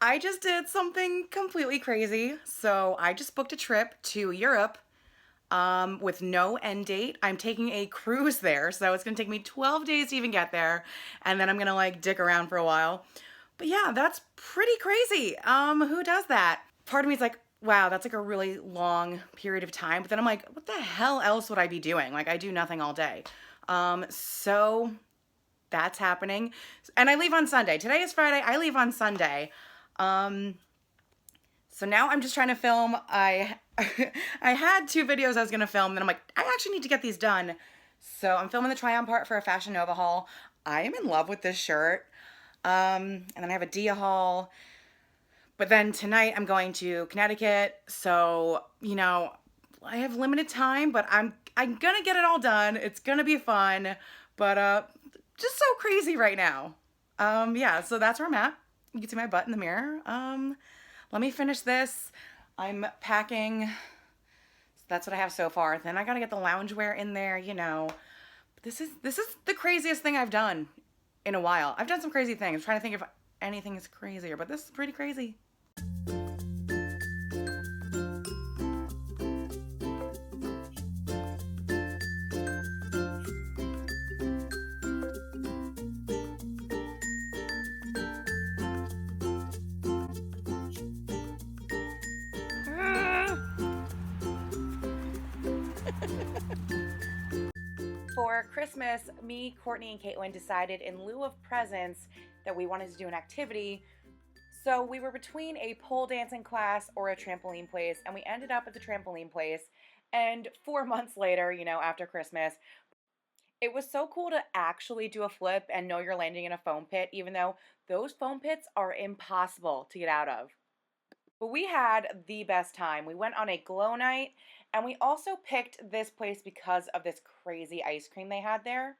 I just did something completely crazy. So I just booked a trip to Europe with no end date. I'm taking a cruise there, so it's gonna take me 12 days to even get there, and then I'm gonna like dick around for a while. But yeah, that's pretty crazy. Who does that? Part of me is like, wow, that's like a really long period of time. But then I'm like, what the hell else would I be doing? Like I do nothing all day. So that's happening. And I leave on Sunday. Today is Friday. I leave on Sunday. Um, so now I'm just trying to film. I I had 2 videos I was gonna film, then I'm like, I actually need to get these done. So I'm filming the try-on part for a Fashion Nova haul. I am in love with this shirt. And then I have a Dia haul. But then tonight I'm going to Connecticut. So, I have limited time, but I'm gonna get it all done. It's gonna be fun. But just so crazy right now. Yeah, so that's where I'm at. You can see my butt in the mirror. Let me finish this. I'm packing. So that's what I have so far. Then I gotta get the loungewear in there. This is the craziest thing I've done in a while. I've done some crazy things. I'm trying to think if anything is crazier, but this is pretty crazy. For Christmas, me, Courtney, and Caitlin decided in lieu of presents that we wanted to do an activity. So we were between a pole dancing class or a trampoline place, and we ended up at the trampoline place. And 4 months later, after Christmas, it was so cool to actually do a flip and know you're landing in a foam pit, even though those foam pits are impossible to get out of. But we had the best time. We went on a glow night, and we also picked this place because of this crazy ice cream they had there.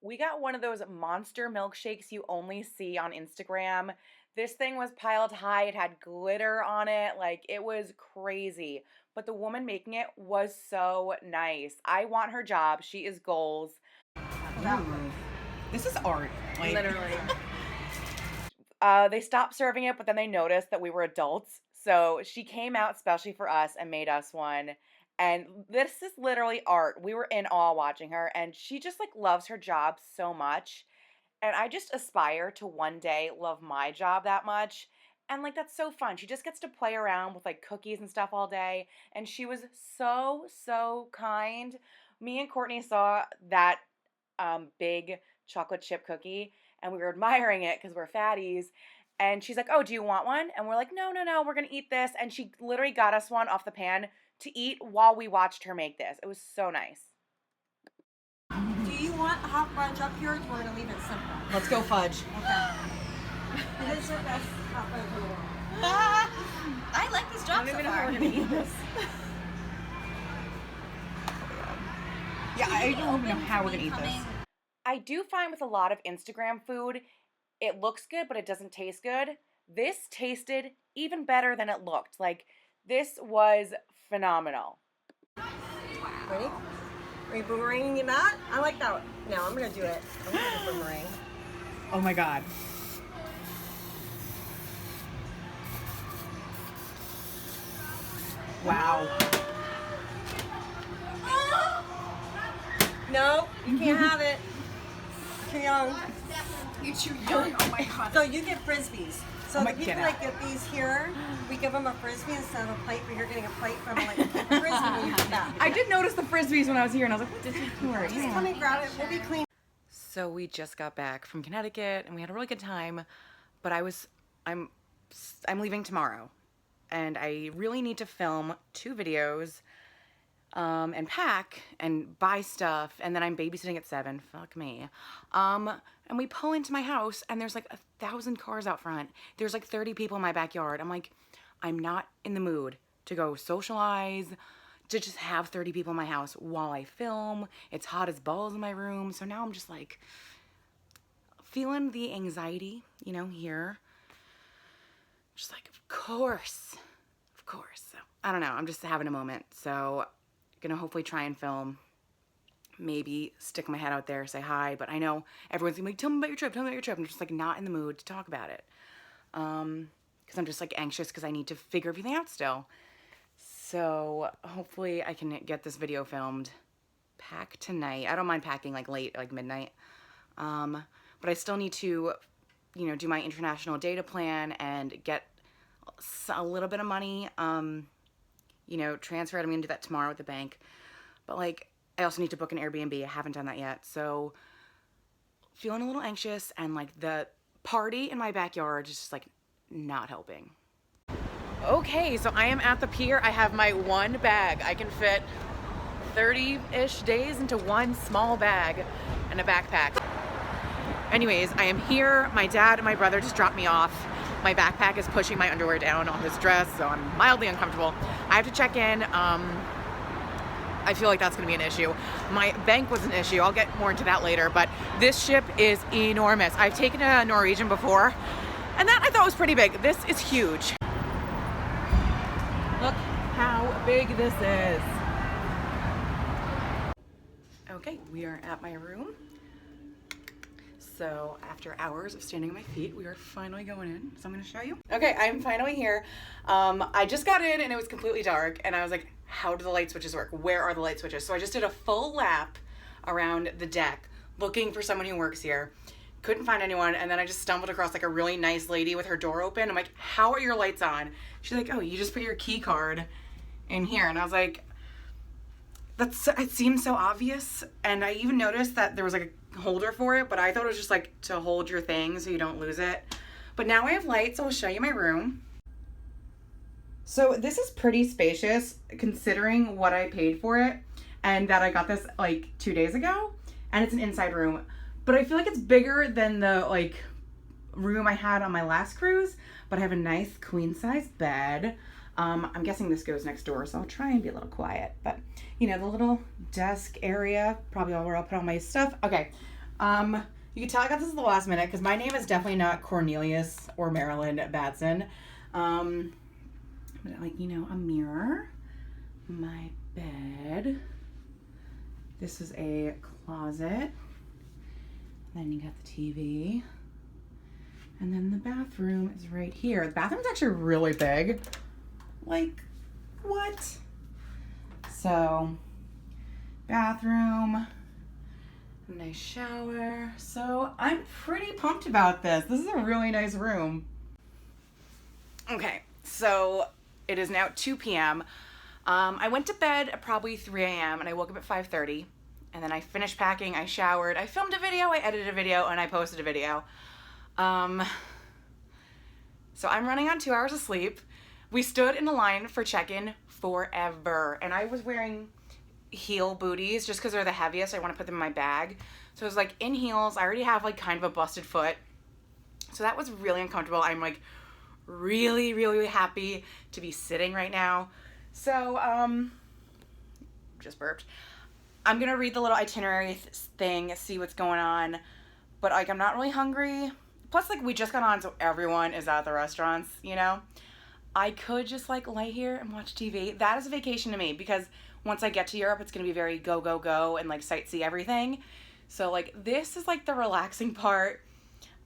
We got one of those monster milkshakes you only see on Instagram. This thing was piled high. It had glitter on it. Like, it was crazy. But the woman making it was so nice. I want her job. She is goals. Ooh, this is art. Like, literally. They stopped serving it, but then they noticed that we were adults. So she came out specially for us and made us one. And this is literally art. We were in awe watching her, and she just like loves her job so much. And I just aspire to one day love my job that much. And like that's so fun. She just gets to play around with like cookies and stuff all day. And she was so, so kind. Me and Courtney saw that big chocolate chip cookie and we were admiring it because we're fatties. And she's like, "Oh, do you want one?" And we're like, "No, no, no, we're going to eat this." And she literally got us one off the pan to eat while we watched her make this. It was so nice. Do you want hot brunch up here, or do you want to leave it simple? Let's go fudge. Okay. It is the best hot brunch in the world. I like this job so far. I don't even know how we're going to eat this. Yeah, I don't even know how we're going to eat this. I do find with a lot of Instagram food, it looks good, but it doesn't taste good. This tasted even better than it looked. Like, this was phenomenal. Ready? Are you boomeranging it not? I like that one. No, I'm going to do it. I'm going to do boomerang. Oh my God. Wow. No, you can't have it. Too young. You're too young. Oh my God. So you get frisbees. So Oh the my people God. that get these here, we give them a frisbee instead of a plate, but you're getting a plate from like a frisbee when you get back. I did notice the frisbees when I was here, and I was like, what did you do? Just come and grab it. We'll be clean. So we just got back from Connecticut, and we had a really good time, but I'm leaving tomorrow, and I really need to film 2 videos, and pack and buy stuff, and then I'm babysitting at 7. Fuck me. And we pull into my house, and there's like 1,000 cars out front. There's like 30 people in my backyard. I'm like, I'm not in the mood to go socialize, to just have 30 people in my house while I film. It's hot as balls in my room. So now I'm just like feeling the anxiety, here. Just like, of course. So I don't know. I'm just having a moment. So gonna hopefully try and film, maybe stick my head out there, say hi, but I know everyone's gonna be like, tell me about your trip. I'm just like not in the mood to talk about it. because I'm just like anxious because I need to figure everything out still. So hopefully I can get this video filmed. Pack tonight. I don't mind packing like late, like midnight. But I still need to, you know, do my international data plan and get a little bit of money, you know, transferred. I'm gonna do that tomorrow at the bank. But like, I also need to book an Airbnb. I haven't done that yet. So feeling a little anxious, and like the party in my backyard is just like not helping. Okay, so I am at the pier. I have my one bag. I can fit 30-ish days into one small bag and a backpack. Anyways, I am here. My dad and my brother just dropped me off. My backpack is pushing my underwear down on this dress, so I'm mildly uncomfortable. I have to check in. I feel like that's gonna be an issue. My bank was an issue. I'll get more into that later, but this ship is enormous. I've taken a Norwegian before, and that I thought was pretty big. This is huge. Look how big this is. Okay, we are at my room. So after hours of standing on my feet, we are finally going in. So I'm gonna show you. Okay, I'm finally here. I just got in and it was completely dark, and I was like, how do the light switches work? Where are the light switches? So I just did a full lap around the deck looking for someone who works here. Couldn't find anyone, and then I just stumbled across like a really nice lady with her door open. I'm like, how are your lights on? She's like, oh, you just put your key card in here. And I was like, it seems so obvious. And I even noticed that there was like a holder for it, but I thought it was just like to hold your thing so you don't lose it. But now I have lights, so I'll show you my room. So this is pretty spacious considering what I paid for it, and that I got this like 2 days ago, and it's an inside room. But I feel like it's bigger than the like room I had on my last cruise, but I have a nice queen size bed. I'm guessing this goes next door, so I'll try and be a little quiet. But you know, the little desk area, probably where I'll put all my stuff. Okay, you can tell I got this at the last minute because my name is definitely not Cornelius or Marilyn Batson. But like, you know, a mirror, my bed. This is a closet. Then you got the TV. And then the bathroom is right here. The bathroom's actually really big. Like, what? So, bathroom, nice shower. So, I'm pretty pumped about this. This is a really nice room. Okay, so it is now 2 p.m. I went to bed at probably 3 a.m. and I woke up at 5:30. And then I finished packing, I showered, I filmed a video, I edited a video, and I posted a video. So I'm running on 2 hours of sleep. We stood in a line for check-in forever. And I was wearing heel booties just because they're the heaviest. I want to put them in my bag. So I was like in heels. I already have like kind of a busted foot. So that was really uncomfortable. I'm like really, really, really happy to be sitting right now. So, just burped. I'm gonna read the little itinerary thing, see what's going on, but like I'm not really hungry. Plus, like, we just got on, so everyone is at the restaurants, you know? I could just like lay here and watch TV. That is a vacation to me, because once I get to Europe, it's gonna be very go, go, go and like sightsee everything. So like this is like the relaxing part.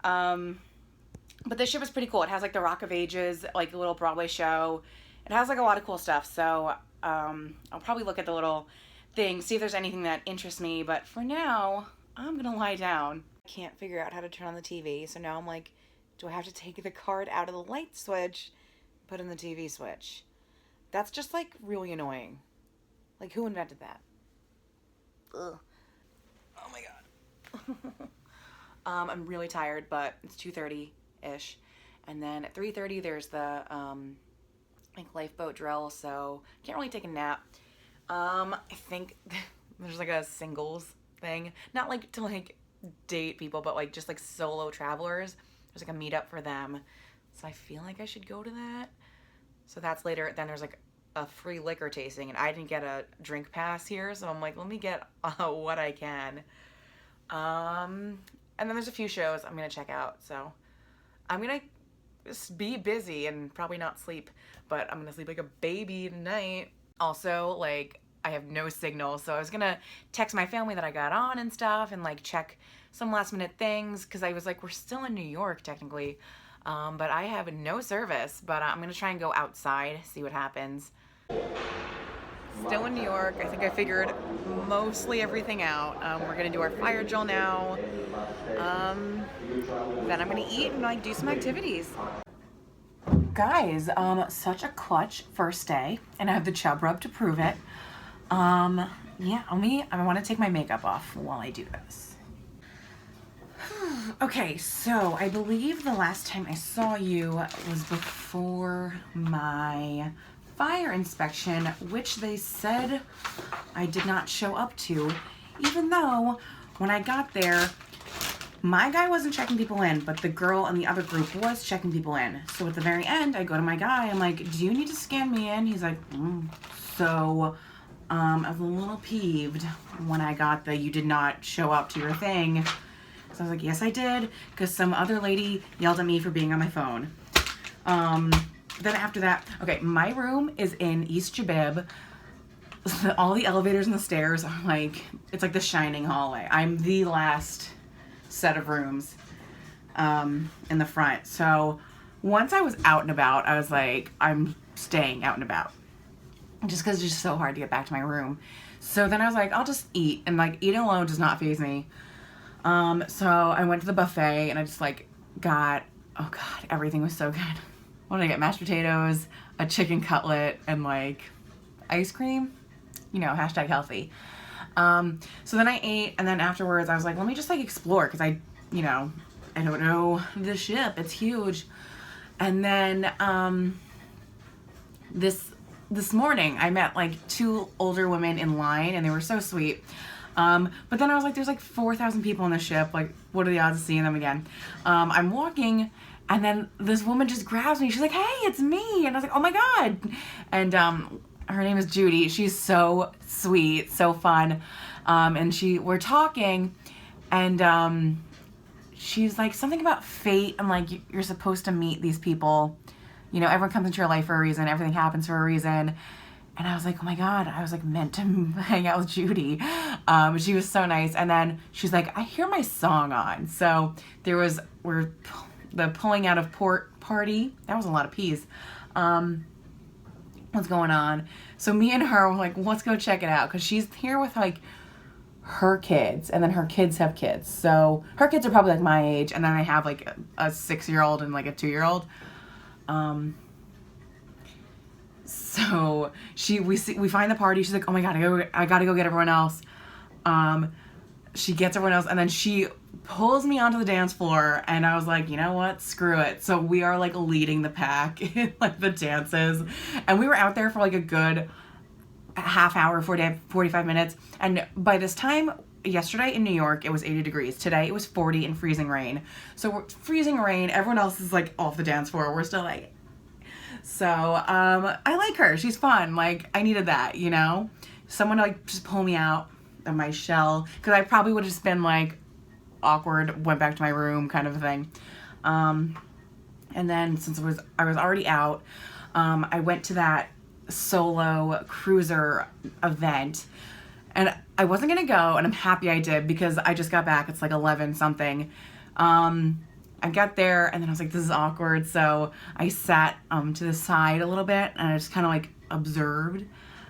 But this ship is pretty cool. It has like the Rock of Ages, like a little Broadway show. It has like a lot of cool stuff. So I'll probably look at the little thing, see if there's anything that interests me, but for now I'm gonna lie down. I can't figure out how to turn on the TV, so now I'm like, do I have to take the card out of the light switch, put in the TV switch? That's just like really annoying. Like, who invented that? Ugh. Oh my god. I'm really tired, but it's 2:30-ish, and then at 3:30 there's the like lifeboat drill, so can't really take a nap. I think there's like a singles thing, not like to like date people, but like just like solo travelers. There's like a meetup for them, so I feel like I should go to that. So that's later. Then there's like a free liquor tasting, and I didn't get a drink pass here, so I'm like, let me get what I can. And then there's a few shows I'm gonna check out, so I'm gonna just be busy and probably not sleep, but I'm gonna sleep like a baby tonight. Also, like, I have no signal, so I was gonna text my family that I got on and stuff and like check some last minute things, because I was like, we're still in New York technically. But I have no service, but I'm gonna try and go outside, see what happens. Still in New York. I think I figured mostly everything out. We're gonna do our fire drill now. Then I'm gonna eat and like do some activities. Guys, such a clutch first day, and I have the chub rub to prove it. Yeah, I want to take my makeup off while I do this. Okay, so I believe the last time I saw you was before my fire inspection, which they said I did not show up to, even though when I got there, my guy wasn't checking people in, but the girl in the other group was checking people in. So at the very end, I go to my guy, I'm like, do you need to scan me in? He's like, So I was a little peeved when I got the you did not show up to your thing. So I was like, yes, I did, because some other lady yelled at me for being on my phone. Then after that, okay, my room is in East Jabib. All the elevators and the stairs are like, it's like the Shining hallway. I'm the last set of rooms in the front. So once I was out and about, I was like, I'm staying out and about. Just because it's just so hard to get back to my room. So then I was like, I'll just eat. And like, eating alone does not faze me. So I went to the buffet and I just like got, oh God, everything was so good. What did I get? Mashed potatoes, a chicken cutlet, and like ice cream. You know, hashtag healthy. So then I ate, and then afterwards I was like, let me just like explore, because I don't know the ship. It's huge. And then this morning I met like 2 older women in line, and they were so sweet. But then I was like, there's like 4,000 people on the ship. Like, what are the odds of seeing them again? I'm walking, and then this woman just grabs me. She's like, hey, it's me. And I was like, oh my God. And her name is Judy. She's so sweet, so fun. And we're talking, and she's like something about fate. And like, you're supposed to meet these people. You know, everyone comes into your life for a reason. Everything happens for a reason. And I was like, oh my God, I was like meant to hang out with Judy. She was so nice. And then she's like, I hear my song on. So the pulling out of port party. That was a lot of P's. What's going on? So me and her were like, let's go check it out. Cause she's here with like her kids, and then her kids have kids. So her kids are probably like my age. And then I have like a 6-year-old and like a 2-year-old. So we find the party. She's like, oh my God, I gotta go get everyone else. She gets everyone else, and then she pulls me onto the dance floor, and I was like, you know what? Screw it. So we are like leading the pack in like the dances, and we were out there for like a good half hour, 45 minutes. And by this time, yesterday in New York, it was 80 degrees. Today it was 40 and freezing rain. So we're freezing rain. Everyone else is like off the dance floor. We're still like, so I like her. She's fun. Like, I needed that, you know? Someone to like just pull me out of my shell, because I probably would have just been like awkward, went back to my room kind of a thing. And then since I was already out, I went to that solo cruiser event, and I wasn't gonna go, and I'm happy I did, because I just got back. It's like 11 something. I got there, and then I was like, this is awkward. So I sat to the side a little bit, and I just kind of like observed.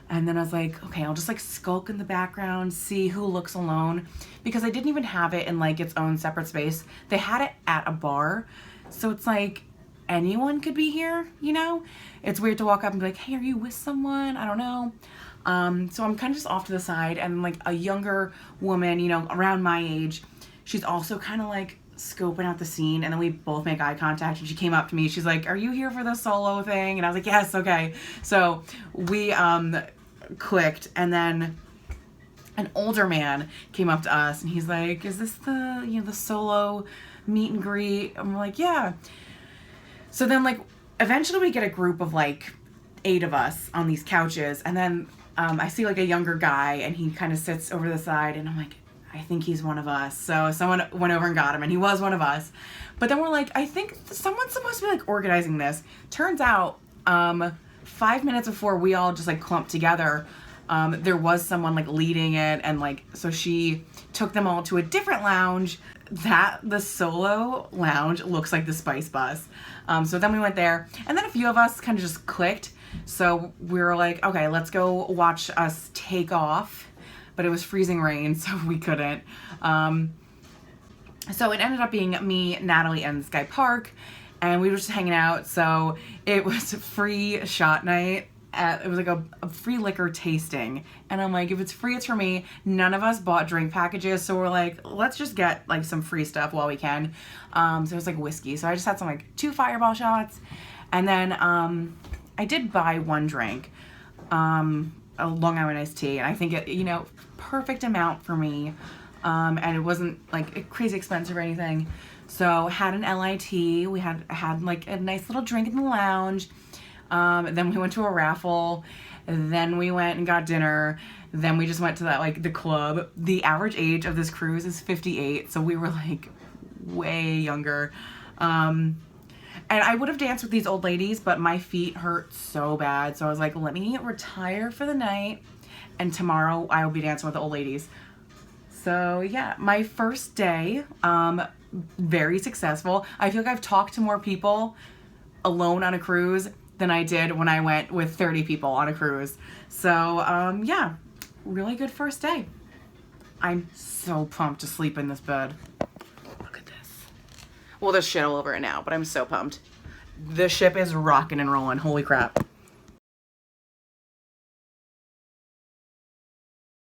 And then I was like, okay, I'll just like skulk in the background, see who looks alone, because I didn't even have it in like its own separate space. They had it at a bar. So it's like anyone could be here, you know? It's weird to walk up and be like, hey, are you with someone? I don't know. So I'm kind of just off to the side, and like a younger woman, you know, around my age, she's also kind of like scoping out the scene, and then we both make eye contact, and she came up to me. She's like, are you here for the solo thing? And I was like, yes, okay. So we clicked, and then an older man came up to us, and he's like, is this the solo meet and greet? And we're like, yeah. So then like eventually we get a group of like 8 of us on these couches, and then I see like a younger guy, and he kind of sits over the side, and I'm like, I think he's one of us. So someone went over and got him, and he was one of us. But then we're like, I think someone's supposed to be like organizing this. Turns out 5 minutes before we all just like clumped together, there was someone like leading it, and like, so she took them all to a different lounge. the solo lounge looks like the Spice Bus. So then we went there, and then a few of us kind of just clicked. So we were like, okay, let's go watch us take off. But it was freezing rain, so we couldn't. So it ended up being me, Natalie, and Sky Park, and we were just hanging out. So it was free shot night. It was like a free liquor tasting, and I'm like, if it's free, it's for me. None of us bought drink packages, so we're like, let's just get like some free stuff while we can. So it was like whiskey, so I just had some like 2 Fireball shots, and then I did buy one drink, a Long Island iced tea, and I think it, you know, perfect amount for me, and it wasn't like crazy expensive or anything. So had an LIT, we had like a nice little drink in the lounge. Then we went to a raffle, then we went and got dinner, then we just went to that, like, the club. The average age of this cruise is 58, so we were, like, way younger. And I would have danced with these old ladies, but my feet hurt so bad, so I was like, let me retire for the night, and tomorrow I will be dancing with the old ladies. So, yeah, my first day, very successful. I feel like I've talked to more people alone on a cruise than I did when I went with 30 people on a cruise. So, yeah, really good first day. I'm so pumped to sleep in this bed. Look at this. Well, there's shit all over it now, but I'm so pumped. The ship is rocking and rolling. Holy crap.